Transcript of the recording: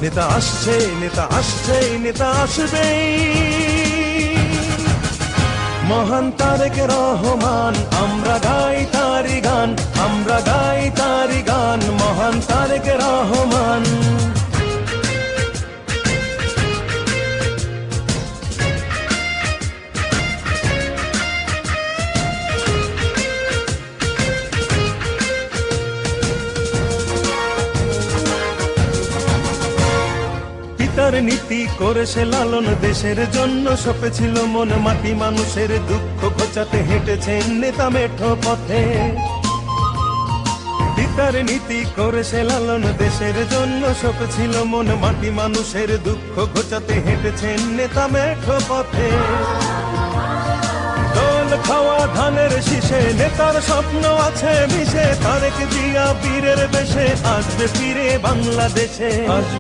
নেতা আসছে, নেতা আসছে, নেতা আসবেই। মহান তারেক রহমান, আমরা গাই তারি গান, আমরা গাই তারি গান, মহান তারেক রহমান। পিতার নীতি করেছে লালন, দেশের জন্য সপেছিল মন, মাটি মানুষের দুঃখ ঘোচাতে হেঁটেছেন নেতা মেঠো পথে। পিতার নীতি করেছে লালন, দেশের জন্য সপেছিল মন, মাটি মানুষের দুঃখ ঘোচাতে হেঁটেছেন নেতা মেঠো পথে। দোল খাওয়া ধানের শীষে নেতার স্বপ্ন আছে মিশে, তারেক জিয়া বীরের বেশে আসবে ফিরে বাংলাদেশে।